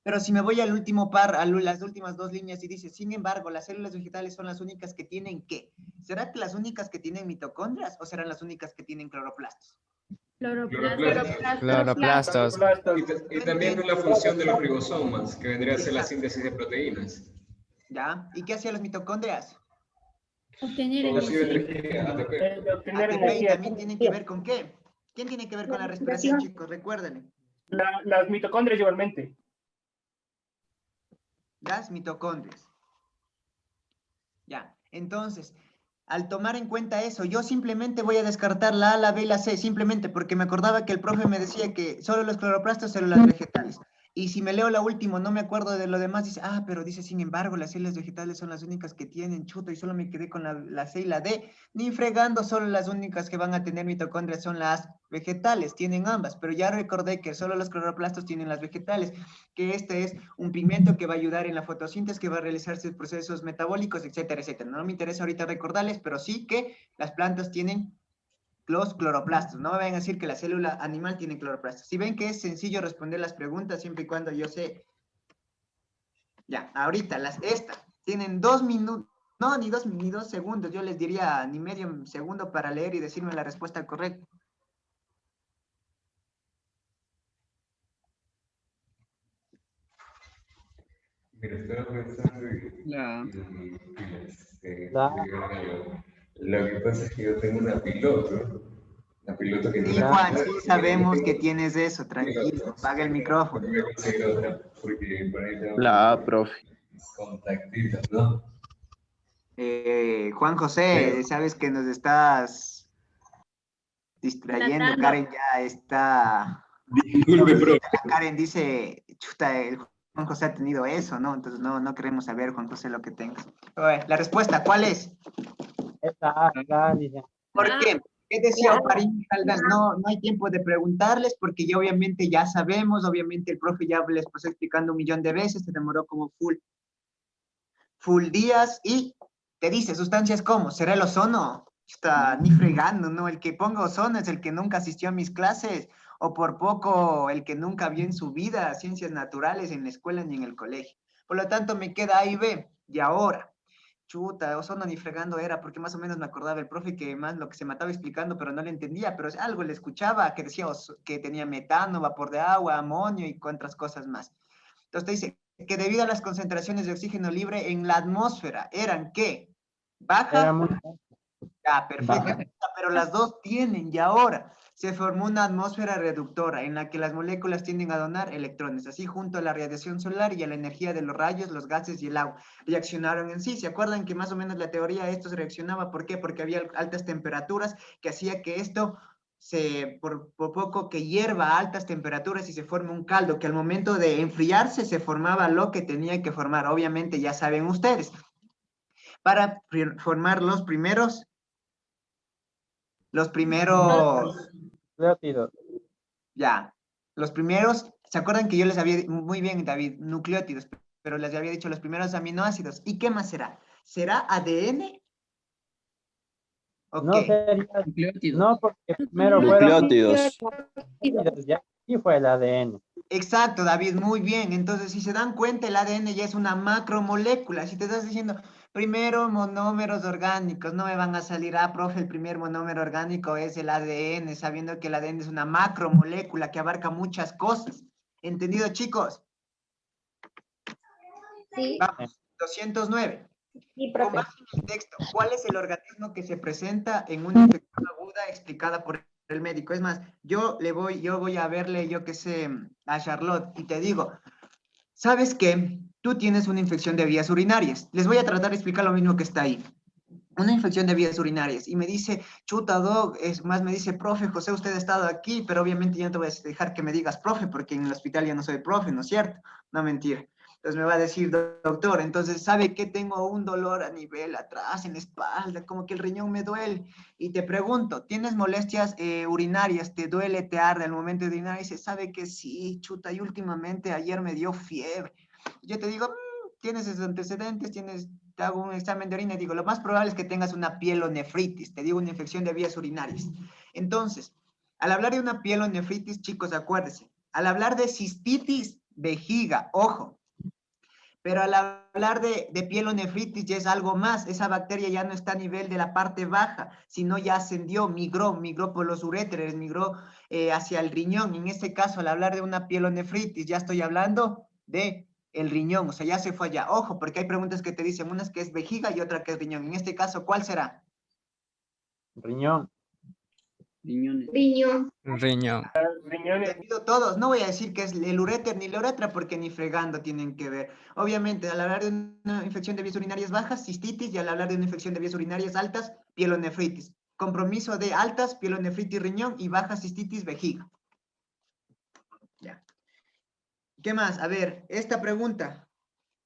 Pero si me voy al último par, a las últimas dos líneas y dice, sin embargo, las células vegetales son las únicas que tienen ¿qué? ¿Será que las únicas que tienen mitocondrias o serán las únicas que tienen cloroplastos? Cloroplastos. Y también la función de los ribosomas, que vendría a ser la síntesis de proteínas. ¿Ya? ¿Y qué hacían las mitocondrias? Obtener energía. ATP, y también tienen que ver con ¿qué? ¿Quién tiene que ver con la respiración, chicos? Recuérdenme. Las mitocondrias igualmente. Las mitocondrias. Ya, entonces, al tomar en cuenta eso, yo simplemente voy a descartar la A, la B y la C, simplemente porque me acordaba que el profe me decía que solo los cloroplastos, células vegetales. Y si me leo la última, no me acuerdo de lo demás, dice, pero dice, sin embargo, las células vegetales son las únicas que tienen, chuto, y solo me quedé con la C y la D. Ni fregando, solo las únicas que van a tener mitocondrias son las vegetales, tienen ambas, pero ya recordé que solo los cloroplastos tienen las vegetales, que este es un pigmento que va a ayudar en la fotosíntesis, que va a realizarse procesos metabólicos, etcétera, etcétera. No me interesa ahorita recordarles, pero sí que las plantas tienen los cloroplastos. No me vayan a decir que la célula animal tiene cloroplastos. Si ven que es sencillo responder las preguntas siempre y cuando yo sé. Ya, ahorita esta tienen 2 minutos, no, ni dos segundos, yo les diría ni medio segundo para leer y decirme la respuesta correcta. Mira, estaba pensando lo que pasa es que yo tengo una piloto que no... Sí, Juan, sí sabemos que tienes eso, tranquilo, apaga el micrófono. Voy a conseguir otra, porque por ahí tengo profe. contactitos, ¿no? Juan José, sabes que nos estás distrayendo, Karen ya está... Disculpe, profe. Karen dice, chuta, el Juan José ha tenido eso, ¿no? Entonces no queremos saber, Juan José, lo que tengas. La respuesta, ¿cuál es? ¿Por qué? ¿Qué decía Oparín Saldan? No hay tiempo de preguntarles porque ya obviamente ya sabemos, obviamente el profe ya les pasó explicando 1.000.000 de veces, se demoró como full días y te dice, ¿sustancias cómo? ¿Será el ozono? Está ni fregando, ¿no? El que ponga ozono es el que nunca asistió a mis clases o por poco el que nunca vio en su vida ciencias naturales en la escuela ni en el colegio. Por lo tanto, me queda A y B. Y ahora, chuta, ozono ni fregando era, porque más o menos me acordaba el profe que más lo que se me estaba explicando, pero no le entendía, pero algo le escuchaba, que decía que tenía metano, vapor de agua, amonio y otras cosas más. Entonces te dice que debido a las concentraciones de oxígeno libre en la atmósfera, ¿eran qué? ¿Baja? Ya, perfecto. Pero las dos tienen, y ahora se formó una atmósfera reductora en la que las moléculas tienden a donar electrones. Así, junto a la radiación solar y a la energía de los rayos, los gases y el agua reaccionaron en sí. ¿Se acuerdan que más o menos la teoría de esto se reaccionaba? ¿Por qué? Porque había altas temperaturas que hacía que esto por poco que hierva a altas temperaturas y se forme un caldo, que al momento de enfriarse se formaba lo que tenía que formar. Obviamente ya saben ustedes. Para formar los primeros nucleótidos. Ya, los primeros, ¿se acuerdan que yo les había, muy bien, David, nucleótidos, pero les había dicho los primeros aminoácidos? ¿Y qué más será? ¿Será ADN? No sería nucleótidos. No, porque primero nucleótidos. Ya, sí fue el ADN. Exacto, David, muy bien. Entonces, si se dan cuenta, el ADN ya es una macromolécula. Si te estás diciendo, primero monómeros orgánicos, no me van a salir, profe, el primer monómero orgánico es el ADN, sabiendo que el ADN es una macromolécula que abarca muchas cosas. ¿Entendido, chicos? Sí. Vamos, 209. Sí, profe. Con base en el texto, ¿cuál es el organismo que se presenta en una infección aguda explicada por el médico? Es más, yo voy a verle, yo qué sé, a Charlotte y te digo, ¿sabes qué? Tú tienes una infección de vías urinarias. Les voy a tratar de explicar lo mismo que está ahí. Una infección de vías urinarias. Y me dice, chuta, doc, es más, me dice, profe, José, usted ha estado aquí, pero obviamente yo no te voy a dejar que me digas profe, porque en el hospital ya no soy profe, ¿no es cierto? No, mentira. Entonces me va a decir, doctor, entonces, ¿sabe que tengo un dolor a nivel atrás, en la espalda, como que el riñón me duele? Y te pregunto, ¿tienes molestias urinarias? ¿Te duele, te arde al momento de orinar? Y dice, ¿sabe que sí, chuta? Y últimamente ayer me dio fiebre. Yo te digo, ¿tienes esos antecedentes? Te hago un examen de orina y digo, lo más probable es que tengas una pielonefritis, te digo, una infección de vías urinarias. Entonces, al hablar de una pielonefritis, chicos, acuérdense, al hablar de cistitis, vejiga, ojo, pero al hablar de pielonefritis ya es algo más. Esa bacteria ya no está a nivel de la parte baja, sino ya ascendió, migró por los uréteres, migró hacia el riñón. En este caso, al hablar de una pielonefritis, ya estoy hablando de el riñón, o sea, ya se fue allá. Ojo, porque hay preguntas que te dicen, una que es vejiga y otra que es riñón. En este caso, ¿cuál será? Riñón. Riñones. Riñón. Riñón. Les pido todos, no voy a decir que es el uréter ni la uretra porque ni fregando tienen que ver. Obviamente, al hablar de una infección de vías urinarias bajas, cistitis, y al hablar de una infección de vías urinarias altas, pielonefritis. Compromiso de altas, pielonefritis riñón y bajas cistitis vejiga. Ya. ¿Qué más? A ver, esta pregunta.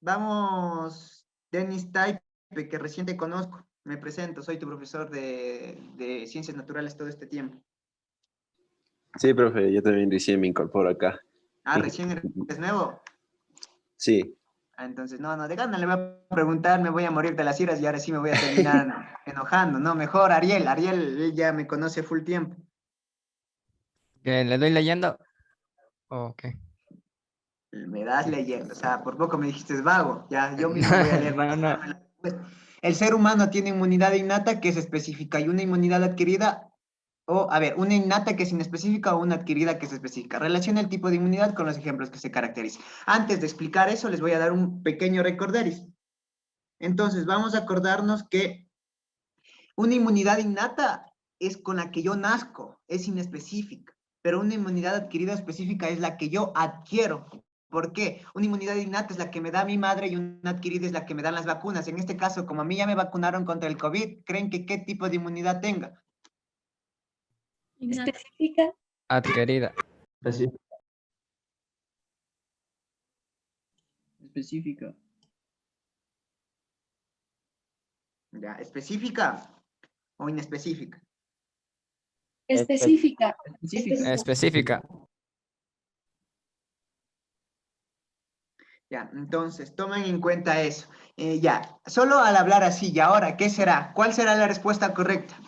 Vamos, Denis Taipe, que recién te conozco. Me presento, soy tu profesor de Ciencias Naturales todo este tiempo. Sí, profe, yo también recién me incorporo acá. Ah, recién eres nuevo. Sí. Ah, entonces, no, de gana le voy a preguntar, me voy a morir de las iras y ahora sí me voy a terminar enojando. No, mejor Ariel, él ya me conoce full tiempo. ¿Que le doy leyendo? Ok. Me das leyendo, o sea, por poco me dijiste es vago, ya, yo mismo voy a leer. No. El ser humano tiene inmunidad innata que es específica y una inmunidad adquirida, una innata que es inespecífica o una adquirida que es específica. Relaciona el tipo de inmunidad con los ejemplos que se caracterizan. Antes de explicar eso, les voy a dar un pequeño recorderis. Entonces, vamos a acordarnos que una inmunidad innata es con la que yo nazco, es inespecífica, pero una inmunidad adquirida específica es la que yo adquiero. ¿Por qué? Una inmunidad innata es la que me da mi madre y una adquirida es la que me dan las vacunas. En este caso, como a mí ya me vacunaron contra el COVID, ¿creen que qué tipo de inmunidad tenga? Específica. Adquirida. Específica. Ya, ¿específica o inespecífica? Específica. Específica. Ya, entonces, tomen en cuenta eso. Ya, solo al hablar así, y ahora, ¿qué será? ¿Cuál será la respuesta correcta?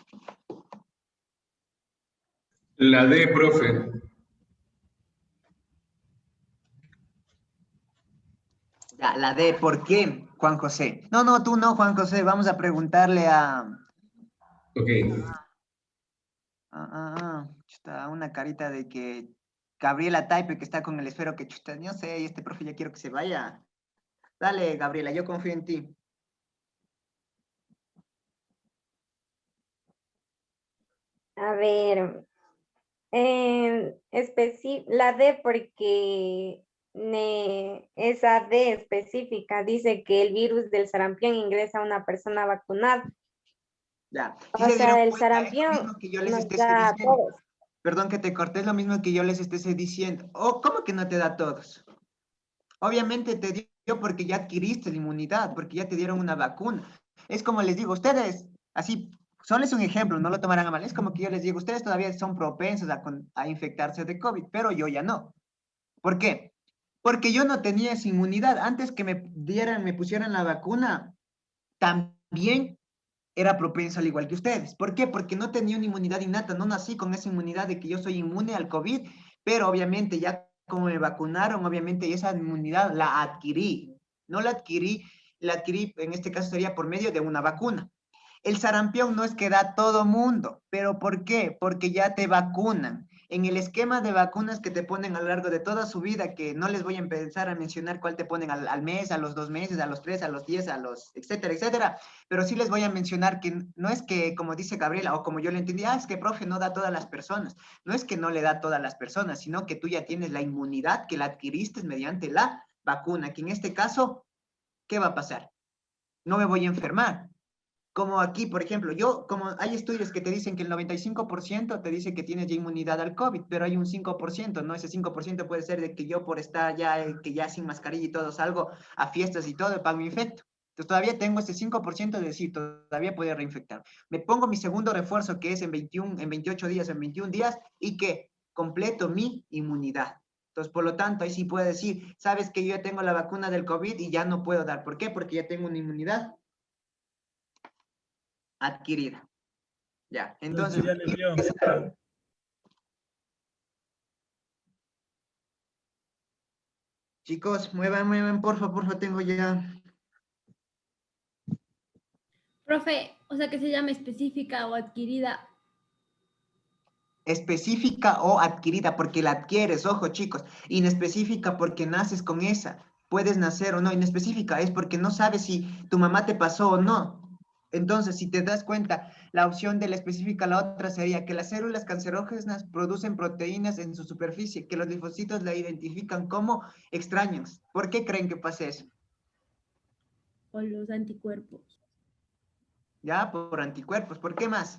La D, profe. Ya, la D, ¿por qué, Juan José? No, tú no, Juan José, vamos a preguntarle a... Ok. Chuta, una carita de que Gabriela Taipe, que está con el esfero, que chuta, no sé, y este profe ya quiero que se vaya. Dale, Gabriela, yo confío en ti. A ver, la D porque esa D específica dice que el virus del sarampión ingresa a una persona vacunada. Ya. O sea, el sarampión nos da a todos. Perdón que te corté, es lo mismo que yo les esté diciendo. ¿Cómo que no te da a todos? Obviamente te dio porque ya adquiriste la inmunidad, porque ya te dieron una vacuna. Es como les digo, ustedes, así, solo es un ejemplo, no lo tomarán a mal. Es como que yo les digo, ustedes todavía son propensos a infectarse de COVID, pero yo ya no. ¿Por qué? Porque yo no tenía esa inmunidad. Antes que me pusieran la vacuna, también era propenso al igual que ustedes. ¿Por qué? Porque no tenía una inmunidad innata, no nací con esa inmunidad de que yo soy inmune al COVID, pero obviamente ya como me vacunaron, obviamente esa inmunidad la adquirí. No la adquirí en este caso sería por medio de una vacuna. El sarampión no es que da todo mundo, pero ¿por qué? Porque ya te vacunan. En el esquema de vacunas que te ponen a lo largo de toda su vida, que no les voy a empezar a mencionar cuál te ponen al mes, a los 2 meses, a los 3, a los 10, a los etcétera, etcétera, pero sí les voy a mencionar que no es que, como dice Gabriela, o como yo le entendí, es que profe no da a todas las personas. No es que no le da a todas las personas, sino que tú ya tienes la inmunidad que la adquiriste mediante la vacuna, que en este caso, ¿qué va a pasar? No me voy a enfermar. Como aquí, por ejemplo, como hay estudios que te dicen que el 95% te dice que tienes ya inmunidad al COVID, pero hay un 5%, ¿no? Ese 5% puede ser de que yo por estar ya, que ya sin mascarilla y todo salgo a fiestas y todo, me infecto. Entonces todavía tengo ese 5% de decir, todavía puede reinfectar. Me pongo mi segundo refuerzo, que es en 28 días, en 21 días, y que completo mi inmunidad. Entonces, por lo tanto, ahí sí puedo decir, sabes que yo ya tengo la vacuna del COVID y ya no puedo dar. ¿Por qué? Porque ya tengo una inmunidad adquirida. Ya, entonces... Ya le dio. Chicos, muevan, porfa, tengo ya... Profe, o sea que se llama específica o adquirida. Específica o adquirida, porque la adquieres, ojo chicos. Inespecífica porque naces con esa. Puedes nacer o no. Inespecífica es porque no sabes si tu mamá te pasó o no. Entonces, si te das cuenta, la opción de la específica, la otra sería que las células cancerógenas producen proteínas en su superficie, que los linfocitos la identifican como extraños. ¿Por qué creen que pasa eso? O los anticuerpos. Ya, por anticuerpos. ¿Por qué más?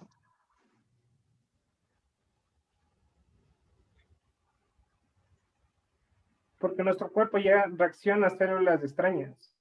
Porque nuestro cuerpo ya reacciona a células extrañas.